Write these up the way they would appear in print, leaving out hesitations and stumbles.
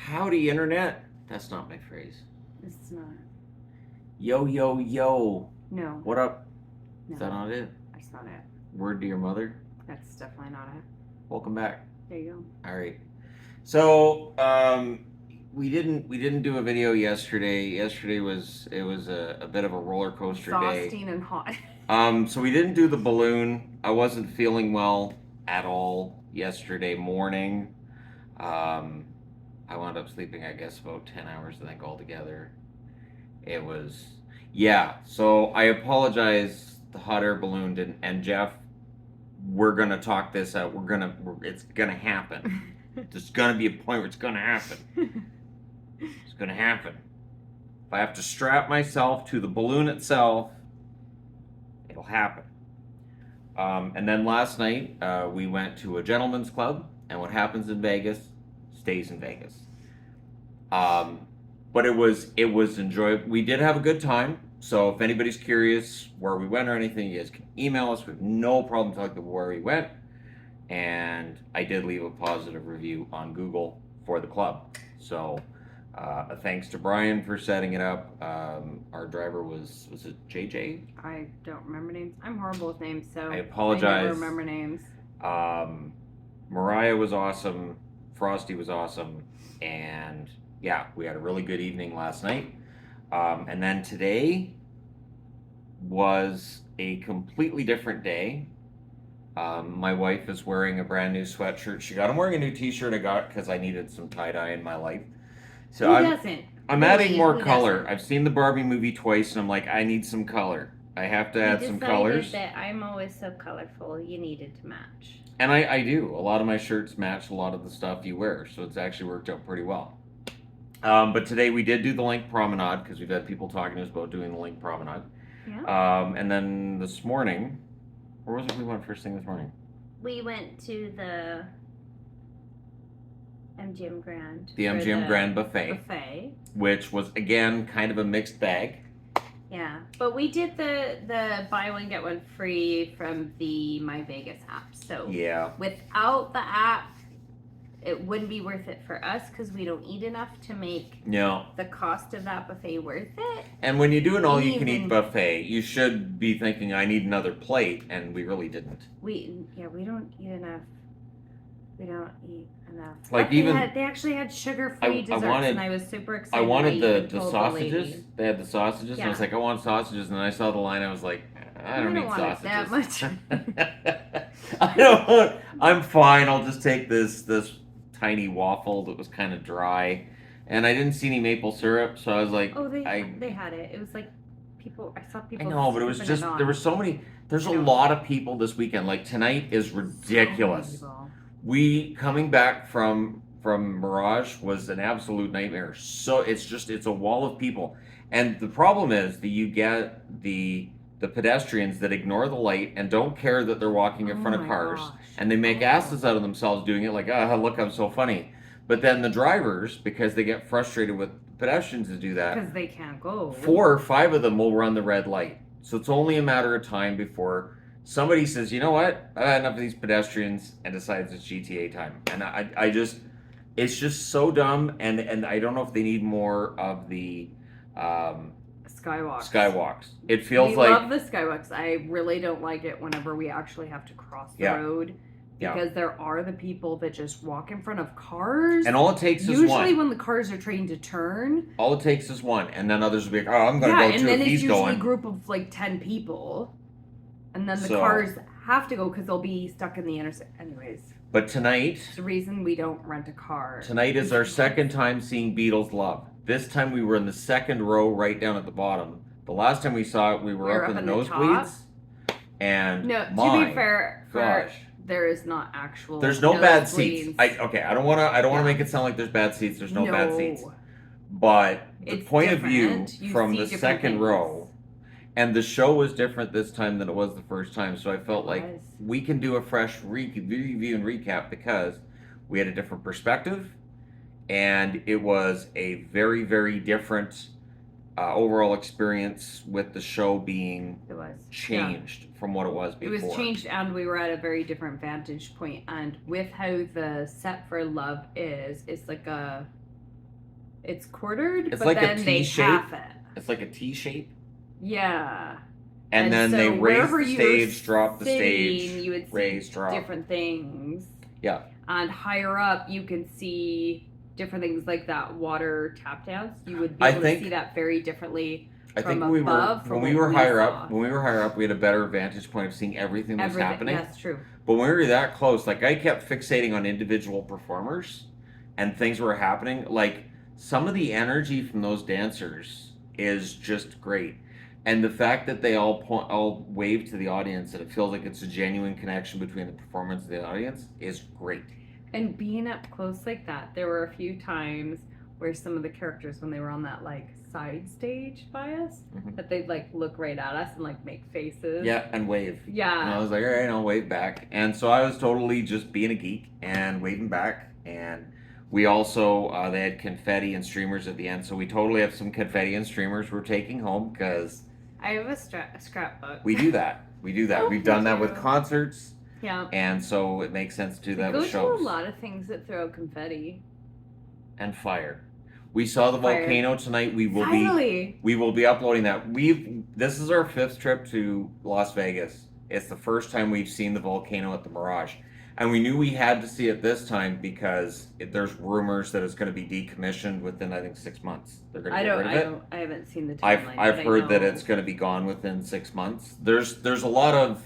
Howdy, Internet. That's not my phrase. It's not. Yo, yo, yo. No. What up? No. Is that not it? That's not it. Word to your mother. That's definitely not it. Welcome back. There you All right. So, we didn't do a video yesterday. Yesterday was a bit of a roller go. coaster day. Exhausting and hot. So we didn't do the balloon. I wasn't feeling well at all yesterday morning. I wound up sleeping, I guess, about 10 hours, I think, altogether. It was, yeah. So I apologize. The hot air balloon didn't. And Jeff, we're gonna talk this out. It's gonna happen. There's gonna be a point where it's gonna happen. It's gonna happen. If I have to strap myself to the balloon itself, it'll happen. And then last night, we went to a gentleman's club, and what happens in Vegas stays in Vegas. But it was enjoyable. We did have a good time. So if anybody's curious where we went or anything, you guys can email us. We have no problem talking about where we went. And I did leave a positive review on Google for the club. So thanks to Brian for setting it up. Our driver was it JJ? I don't remember names. I'm horrible with names, so I apologize. I never remember names. Mariah was awesome. Frosty was awesome. And yeah, we had a really good evening last night. And then today was a completely different day. My wife is wearing a brand new sweatshirt. I'm wearing a new t-shirt I got because I needed some tie-dye in my life. So Who doesn't? I'm Really, adding more who color. doesn't? I've seen the Barbie movie twice, and I'm like, I need some color. I have to add some colors. That I'm always so colorful. You needed to match. And I do. A lot of my shirts match a lot of the stuff you wear, so it's actually worked out pretty well. But today we did do the Link Promenade because we've had people talking to us about doing the Link Promenade. Yeah. And then this morning, where was it we went first thing this morning? We went to the MGM Grand. The for MGM the Grand Buffet, Buffet. which was, again, kind of a mixed bag. Yeah, but we did the buy one get one free from the My Vegas app. So Yeah. without the app, it wouldn't be worth it for us because we don't eat enough to make No. the cost of that buffet worth it. And when you do an all-you-can-eat Even- buffet, you should be thinking, I need another plate, and we really didn't. We don't eat enough. We don't eat enough. Like, But even- they actually had sugar-free I desserts, wanted- and I was super excited. I wanted even the told sausages. lady. They had the sausages, and I was Yeah. like, I want sausages. And then I saw the line. I was like, I don't need want it that sausages. much. I don't want. I'm fine. I'll just take this tiny waffle that was kind of dry, and I didn't see any maple syrup, so I was like, Oh, they I had it. It was like people. I saw I people. know, but it was scooping just on. there were so many. There's a I know. lot of people this weekend. Like tonight is ridiculous. We coming back from Mirage was an absolute nightmare. So it's a wall of people, and the problem is that you get the pedestrians that ignore the light and don't care that they're walking in Oh front of my cars, gosh. and they make Oh. asses out of themselves doing it. Like, look, I'm so funny. But then the drivers, because they get frustrated with pedestrians to do that, Because they can't go. 4 or 5 of them will run the red light. So it's only a matter of time before somebody says, you know what, I've had enough of these pedestrians, and decides it's GTA time. And I just, it's just so dumb, and I don't know if they need more of the Skywalks. skywalks. It feels we like, love the skywalks. I really don't like it whenever we actually have to cross the Yeah. road. Yeah. Because there are the people that just walk in front of cars. and all it takes is Usually one. when the cars are trained to turn. All it takes is one, and then others will be like, oh, I'm going to Yeah, go and too then if it's he's usually going. a group of like 10 people. And then the So- cars have to go because they'll be stuck in the intersection. Anyways, But tonight, it's the reason we don't rent a car. Tonight is our second time seeing Beetles Love. This time we were in the second row right down at the bottom. The last time we saw it, we were up in the nosebleeds. And No, to my be fair, gosh. there is not actual. There's no bad seats. nosebleeds. I don't want to Yeah. make it sound like there's bad seats. There's no bad seats. No. But the It's point of view different. You from see the different second things. row, and the show was different this time than it was the first time. So I felt like was. we can do a fresh review and recap because we had a different perspective, and it was a very, very different overall experience with the show being It was changed from what it was Yeah. It before. was changed, and we were at a very different vantage point. And with how the set for Love is, it's like a It's quartered, It's but like a then they T-shape. half it. It's like a T shape. Yeah. And then so they raise wherever the you stage, were drop the sitting, stage, you would see raise, drop. different things. Yeah. And higher up, you can see different things like that water tap dance. You would be I able think- to see that very differently. I think From when above, from we what were we higher saw. up, we had a better vantage point of seeing everything that was happening. That's true. But when we were that close, like I kept fixating on individual performers and things were happening. Like some of the energy from those dancers is just great. And the fact that they all wave to the audience and it feels like it's a genuine connection between the performance and the audience is great. And being up close like that, there were a few times where some of the characters, when they were on that like side stage by us, that they'd like look right at us and like make faces. Yeah, and wave. Yeah. And I was like, all right, I'll wave back. And so I was totally just being a geek and waving back. And we also, they had confetti and streamers at the end. So we totally have some confetti and streamers we're taking home because I have a scrapbook. we do that. We do that. Oh, We've done me that with too. concerts. Yeah. And so it makes sense to do that We with go shows. to a lot of things that throw confetti. And fire. We saw the Fire. volcano tonight. We will Finally. be uploading that. This is our 5th trip to Las Vegas. It's the first time we've seen the volcano at the Mirage. And we knew we had to see it this time because there's rumors that it's going to be decommissioned within, I think, 6 months. They're going to get rid of it. I haven't seen the I've timeline. I've but I heard that know. it's going to be gone within 6 months. There's a lot of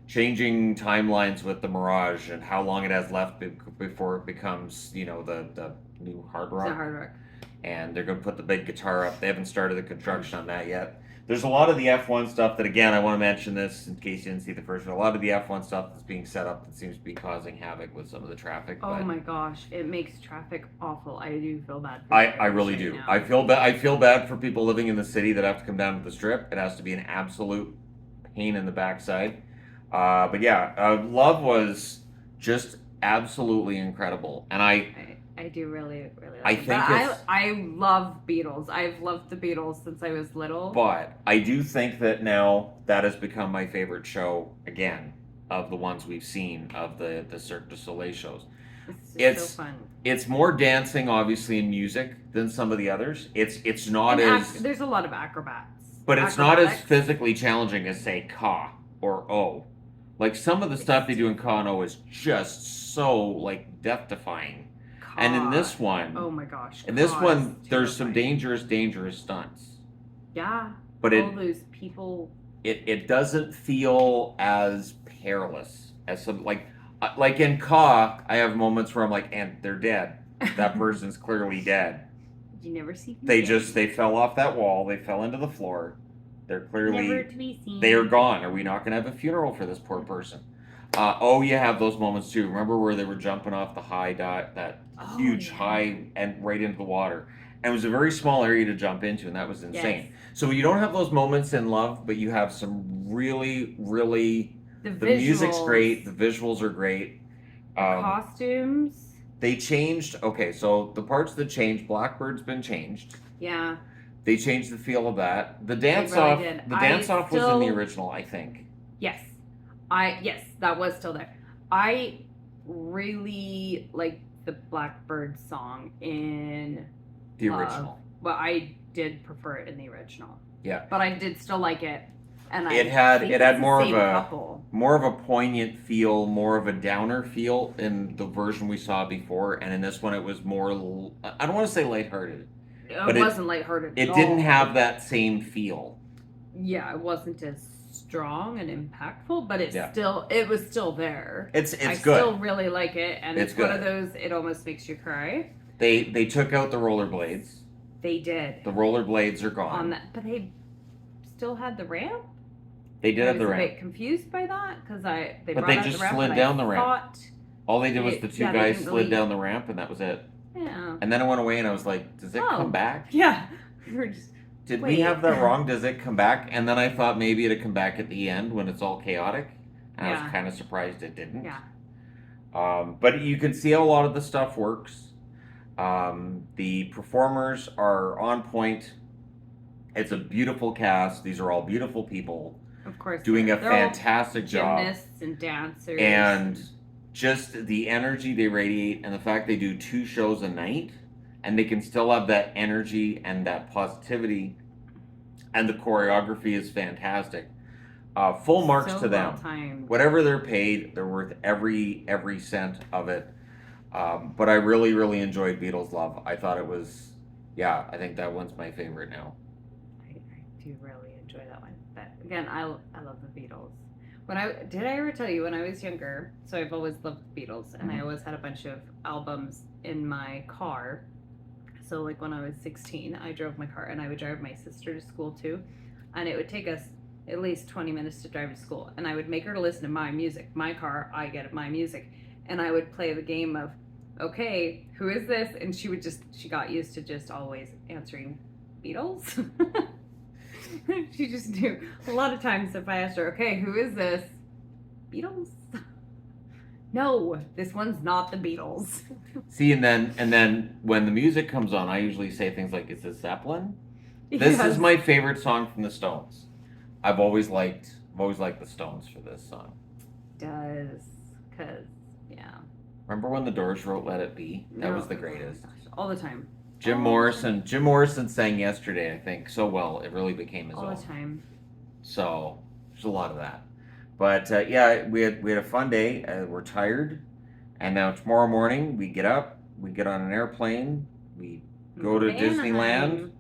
changing timelines with the Mirage and how long it has left before it becomes, the new Hard It's Rock. a hard rock. And they're going to put the big guitar up. They haven't started the construction on that yet. There's a lot of the F1 stuff that, again, I want to mention this in case you didn't see the first one. A lot of the F1 stuff that's being set up that seems to be causing havoc with some of the traffic. Oh but my gosh, it makes traffic awful. I do feel bad. For I drivers really right do. now. I feel bad for people living in the city that have to come down to the Strip. It has to be an absolute pain in the backside. But yeah, Love was just absolutely incredible, and I do really, really like I it. think But it's- I love Beatles. I've loved the Beatles since I was little. But I do think that now that has become my favorite show again of the ones we've seen of the Cirque du Soleil shows. It's It's- so fun. It's more dancing, obviously, and music than some of the others. It's not And as, there's a lot of acrobats. but it's not as Acrobatics. physically challenging as say Ka or O. Like some of the stuff they do in Ka and O is just so like death defying. And in this one, oh my gosh, in this God, one, it's there's some terrifying. dangerous stunts. Yeah, But all those people. it doesn't feel as perilous as some like in Ka. I have moments where I'm like, and they're dead. That person's clearly dead. You never see. them They again. they fell off that wall. They fell into the floor. They're Never clearly to be seen. they are gone. Are we not going to have a funeral for this poor person? You have those moments too. Remember where they were jumping off the high that Oh, huge yeah. high and right into the water, and it was a very small area to jump into, and that was insane. Yes. So you don't have those moments in Love, but you have some really The music's visuals, great. The visuals are great. the costumes. They changed. Okay, so the parts that changed, Blackbird's been changed. Yeah, They changed the feel of that. The dance really off. did. The I dance off was in the still- original, I think. yes, that was still there. I really like the Blackbird song in The Love. original. Well, I did prefer it in the original. Yeah. But I did still like it. And It had- think it had it's the more of same a- couple. More of a poignant feel, more of a downer feel in the version we saw before, and in this one it was more. I don't want to say lighthearted. But It it- wasn't lighthearted. It at didn't all. have that same feel. Yeah, it wasn't as strong and impactful, but Yeah. it was still there. It's I good. still really like it, and It's it's one of good. those. It almost makes you cry. They took out the rollerblades. They did The rollerblades are gone. on that, but they still had the ramp. They did I have was the a ramp. bit confused by that because they But brought they out just the ramp, slid and down I the ramp. thought, All they did was the two yeah, they guys didn't slid really- down the ramp, and that was it. Yeah, And then it went away, and I was like, "Does it Oh. come back? yeah. We're just Did wait. we have that wrong? Does it come back?" And then I thought maybe it'd come back at the end when it's all chaotic, and I Yeah. was kind of surprised it didn't. yeah. But you can see how a lot of the stuff works. The performers are on point. It's a beautiful cast. These are all beautiful people Of course, doing a they're all fantastic job. gymnasts and dancers, And just the energy they radiate and the fact they do 2 shows a night and they can still have that energy and that positivity, and the choreography is fantastic. Full marks So to them. well timed. Whatever they're paid, they're worth every cent of it. But I really, really enjoyed Beatles Love. I thought it was, yeah, I think that one's my favorite now. I do really enjoy that one. But again, I love the Beatles. Did I ever tell you when I was younger? So I've always loved the Beatles, and I always had a bunch of albums in my car. So like when I was 16, I drove my car, and I would drive my sister to school too, and it would take us at least 20 minutes to drive to school, and I would make her listen to my music, my car, I get my music, and I would play the game of, okay, who is this? And she got used to just always answering Beatles. She just knew. A lot of times if I asked her, okay, who is this? Beatles? No, this one's not the Beatles. See, and then when the music comes on, I usually say things like, "Is this Zeppelin?" This Yes. is my favorite song from the Stones. I've always liked the Stones for this song. Does, cause yeah. Remember when the Doors wrote "Let It Be"? That No, was the greatest. all the time. Jim All Morrison sang "Yesterday," I think, so well it really became his All own. the time. So there's a lot of that. But yeah, we had a fun day. We're tired, and now tomorrow morning we get up, we get on an airplane, we go to Disneyland,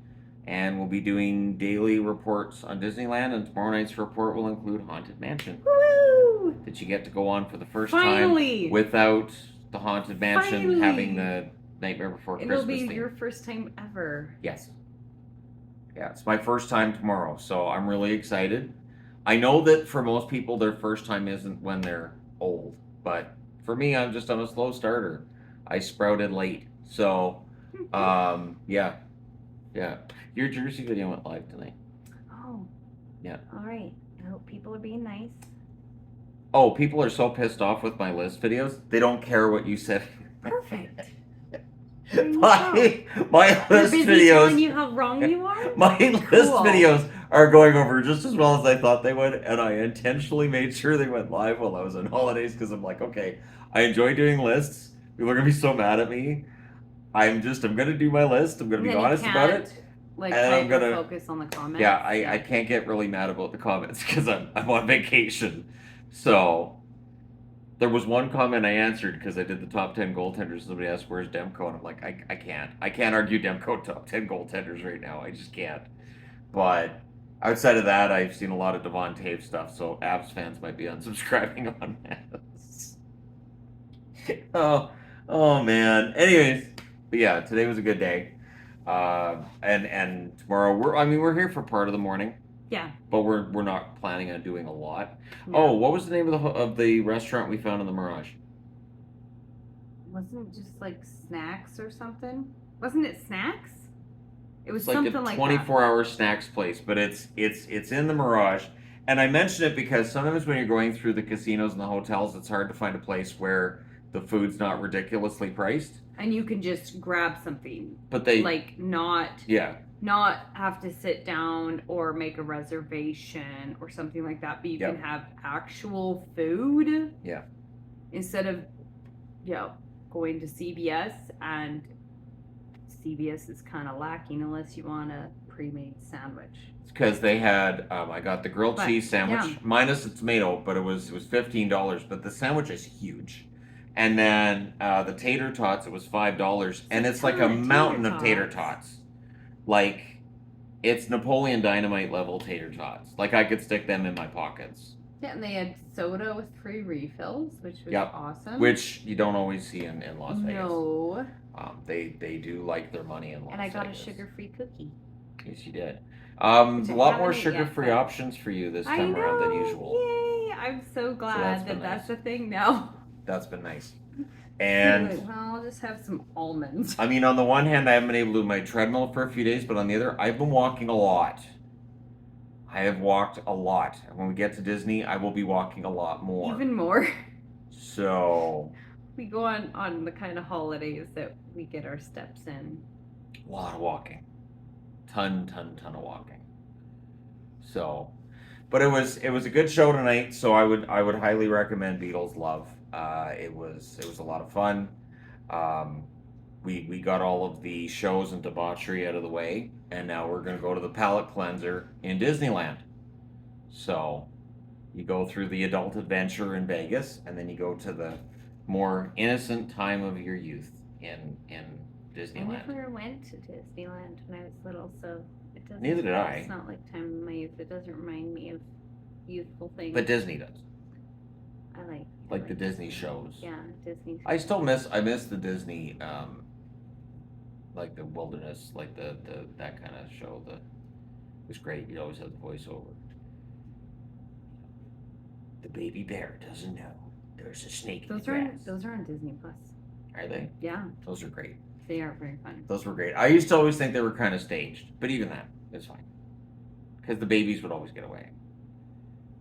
and we'll be doing daily reports on Disneyland. And tomorrow night's report will include Haunted Mansion Woo! that you get to go on for the first Finally! time without the Haunted Mansion Finally! having the Nightmare Before It'll Christmas be theme. your first time ever. Yes. Yeah, it's my first time tomorrow, so I'm really excited. I know that for most people, their first time isn't when they're old, but for me, I'm a slow starter. I sprouted late, so yeah. Your Jersey video went live tonight. Oh. Yeah. All right. I hope people are being nice. Oh, people are so pissed off with my list videos. They don't care what you said. Perfect. my They're list busy videos. telling you how wrong you are? My list Cool. videos are going over just as well as I thought they would, and I intentionally made sure they went live while I was on holidays because I'm like, okay, I enjoy doing lists. People are gonna be so mad at me. I'm gonna do my list. I'm gonna be honest about it. Like, And I'm gonna focus on the comments. Yeah, I can't get really mad about the comments because I'm on vacation. So there was one comment I answered because I did the top 10 goaltenders. Somebody asked, "Where's Demko?" And I'm like, I can't argue Demko top 10 goaltenders right now. I just can't. But outside of that, I've seen a lot of Devon Toews stuff, so Avs fans might be unsubscribing on that. oh man. Anyways, but yeah, today was a good day. And tomorrow we're here for part of the morning. Yeah. But we're not planning on doing a lot. No. Oh, what was the name of the restaurant we found in the Mirage? Wasn't it just like snacks or something? Wasn't it snacks? It was It's like something a like 24-hour snacks place, but it's in the Mirage. And I mention it because sometimes when you're going through the casinos and the hotels, it's hard to find a place where the food's not ridiculously priced. And you can just grab something. But they like not have to sit down or make a reservation or something like that, but you can have actual food. Yeah. Instead of going to CVS, and CVS is kind of lacking unless you want a pre-made sandwich. It's because they had I got the grilled cheese sandwich minus the tomato, but it was $15, but the sandwich is huge. And then the tater tots, it was $5, and it's like a mountain of tater tots. Like, it's Napoleon Dynamite level tater tots. Like, I could stick them in my pockets. Yeah, and they had soda with free refills, which was awesome. Which you don't always see in Las Vegas. No. They do like their money in Las Vegas. And I got a sugar-free cookie. Yes, you did. A lot more sugar-free options for you this time around than usual. Yay! I'm so glad that's a thing now. That's been nice. And well, I'll just have some almonds. I mean, on the one hand, I haven't been able to do my treadmill for a few days, but on the other, I've been walking a lot. I have walked a lot. And when we get to Disney, I will be walking a lot more. Even more. So we go on the kind of holidays that we get our steps in. A lot of walking. Ton of walking. So, but it was a good show tonight, so I would highly recommend Beatles Love. It was a lot of fun. we got all of the shows and debauchery out of the way, and now we're gonna go to the palate cleanser in Disneyland. So you go through the adult adventure in Vegas, and then you go to the more innocent time of your youth in I Disneyland. never went to Disneyland when I was little, so it doesn't. Neither did I. It's not like time of my youth. It doesn't remind me of youthful things. But Disney does, I like the Disney shows. Yeah, Disney. I still miss the Disney, like the wilderness, like the that kind of show. It was great. You always had the voiceover. The baby bear doesn't know there's a snake in the grass. Those are on Disney Plus. Are they? Yeah, Those are great. they are very fun. Those were great. I used to always think they were kind of staged, but even that is fine. Because the babies would always get away.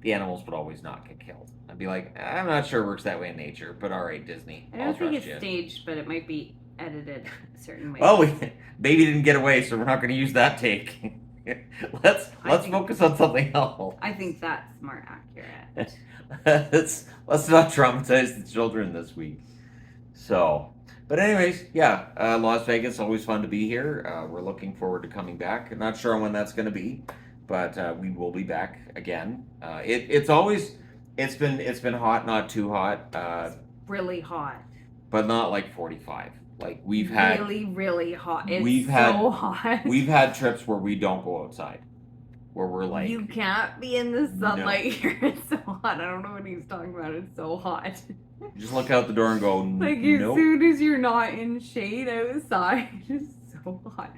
The animals would always not get killed. I'd be like, I'm not sure it works that way in nature, but all right, Disney. I I'll don't think trust it's you. staged, but it might be edited a certain way. Oh, baby didn't get away, so we're not going to use that take. let's think- focus on something else. I think that's more accurate. let's not traumatize the children this week. So, but anyways, yeah, Las Vegas, always fun to be here. We're looking forward to coming back. Not sure when that's going to be, but we will be back again. It's been hot, not too hot, Really hot. but not like 45. Like we've had really hot. It's we've so had- hot. we've had trips where we don't go outside, where we're like, you can't be in the sunlight here. It's so hot. I don't know what he's talking about. It's so hot. just look out the door and go, Like as nope. soon as you're not in shade outside, it's so hot.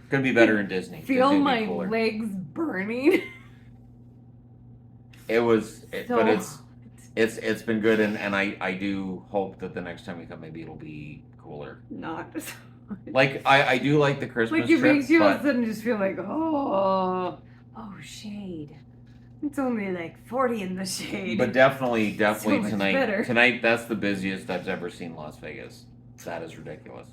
Gonna be better in Disney. Feel Disney will be my cooler. legs burning. So but it's been good, and I do hope that the next time we come, maybe it'll be cooler. not so hot. Like I do like the Christmas Like it trip, makes you all of but a sudden just feel like, oh shade. It's only like 40 in the shade. but definitely much tonight. better. Tonight, that's the busiest I've ever seen Las Vegas. That is ridiculous.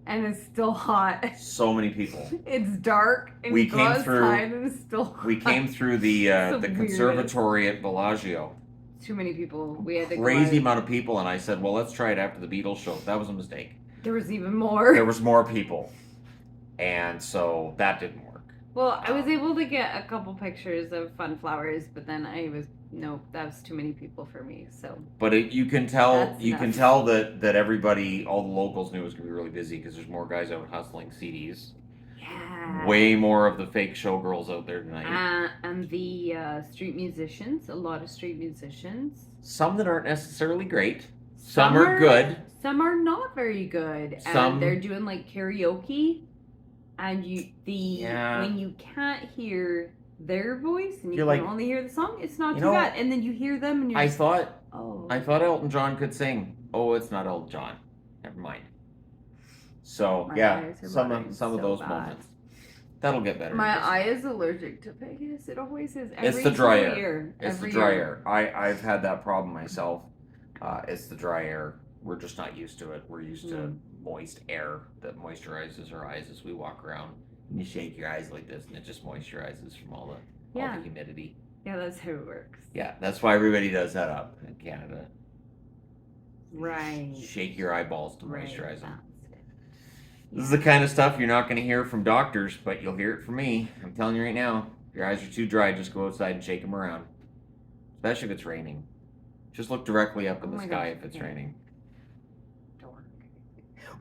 And it's still hot. So many people. It's dark and We came God's through- time and it's still hot. We came through the So conservatory at Bellagio. Too many people. We had to Crazy go out. amount of people, and I said, well, let's try it after the Beatles show. That was a mistake. There was even more. There was more people, and so that didn't work. Well, I was able to get a couple pictures of fun flowers, but then that was too many people for me. So But you can tell That's enough. that everybody, all the locals, knew it was gonna be really busy because there's more guys out hustling CDs. yeah. Way more of the fake showgirls out there tonight. And the street musicians, a lot of street musicians. Some that aren't necessarily great. Some are good. Some are not very good. Some- And they're doing like karaoke, and Yeah. when you can't hear their voice and you You're can like, only hear the song, it's not you too know, bad. And then you hear them and you're I just, thought oh. Elton John could sing. Oh, it's not Elton John. Never mind. So My yeah, eyes are some watering of so those bad. moments. That'll get better. My eye is allergic to Vegas. It always is. It's Every the dry single air. year. It's Every the dry year. air. I've had that problem myself. It's the dry air. We're just not used to it. We're used to moist air that moisturizes our eyes as we walk around. And you shake your eyes like this, and it just moisturizes from all the Yeah. humidity. Yeah, that's how it works. Yeah, that's why everybody does that up in Canada. Right. Shake your eyeballs to Right. moisturize them. That's it. This is the kind of stuff you're not going to hear from doctors, but you'll hear it from me. I'm telling you right now. If your eyes are too dry, just go outside and shake them around. Especially if it's raining. Just look directly up in Oh the my sky gosh, if it's okay. raining. Dork.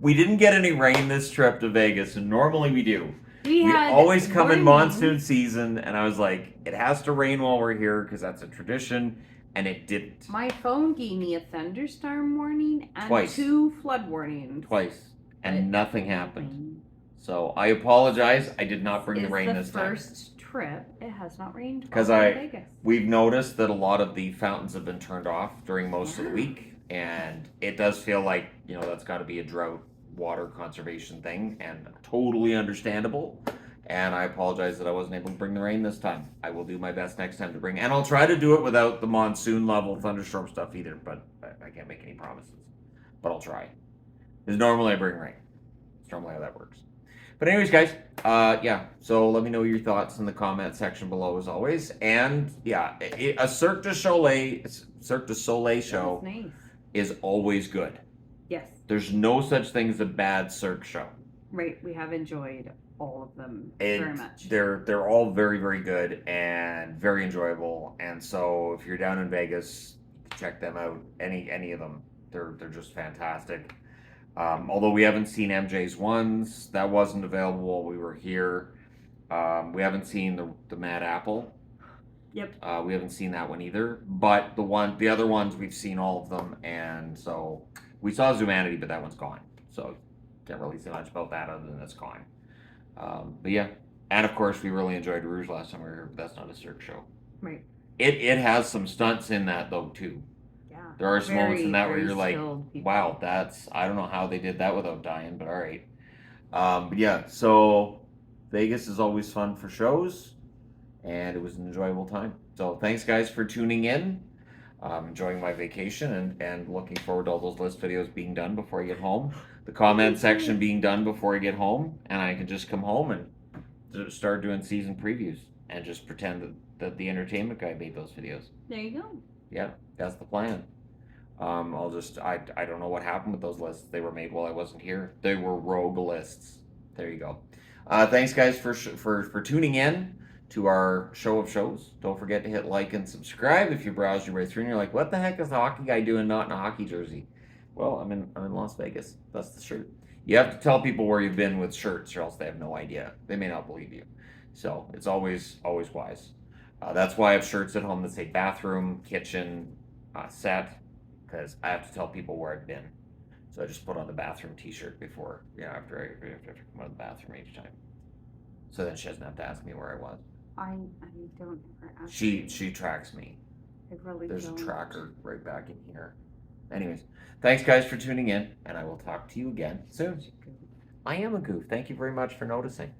We didn't get any rain this trip to Vegas, and normally we do. We We had always come in warnings. monsoon season, and I was like, it has to rain while we're here because that's a tradition, and it didn't. My phone gave me a thunderstorm warning and Twice. 2 flood warnings. Twice, and But nothing happened. Rain. So I apologize. I did not bring the Is rain the this time. first trip. It has not rained 'Cause while we're I- in Vegas. We've noticed that a lot of the fountains have been turned off during most of the Yeah. week, and it does feel like, that's got to be a drought water conservation thing, and totally understandable. And I apologize that I wasn't able to bring the rain this time. I will do my best next time to bring, and I'll try to do it without the monsoon level thunderstorm stuff either, but I can't make any promises. But I'll try. Because normally I bring rain. It's normally how that works. But anyways, guys, so let me know your thoughts in the comment section below as always. And yeah, a Cirque du Soleil That show was nice. is always good. Yes. There's no such thing as a bad Cirque show. Right. We have enjoyed all of them very much. They're all very, very good and very enjoyable. And so if you're down in Vegas, check them out. Any of them, they're just fantastic. Although we haven't seen MJ's ones, that wasn't available while we were here. We haven't seen the Mad Apple. Yep. We haven't seen that one either. But the other ones, we've seen all of them, and so we saw Zumanity, but that one's gone. So can't really say much about that other than it's gone. But yeah, and of course we really enjoyed Rouge last time we were here, but that's not a Cirque show. Right. It has some stunts in that though too. Yeah. There are some moments in that where you're like, people. wow, I don't know how they did that without dying, but all right. But yeah, so Vegas is always fun for shows, and it was an enjoyable time. So thanks guys for tuning in. Enjoying my vacation and looking forward to all those list videos being done before I get home. The comment section being done before I get home, and I can just come home and start doing season previews and just pretend that the entertainment guy made those videos. There you go. Yeah, that's the plan. I don't know what happened with those lists. They were made while I wasn't here. They were rogue lists. There you go. Thanks guys for tuning in to our show of shows. Don't forget to hit like and subscribe if you browse your way through and you're like, what the heck is the hockey guy doing not in a hockey jersey? Well, I'm in Las Vegas. That's the shirt. You have to tell people where you've been with shirts, or else they have no idea. They may not believe you. So it's always wise. That's why I have shirts at home that say bathroom, kitchen, set, because I have to tell people where I've been. So I just put on the bathroom T-shirt before, after I come out of the bathroom each time. So then she doesn't have to ask me where I was. I don't ever ask. She tracks me. I really There's don't. a tracker right back in here. Anyways, thanks guys for tuning in, and I will talk to you again soon. I am a goof. Thank you very much for noticing.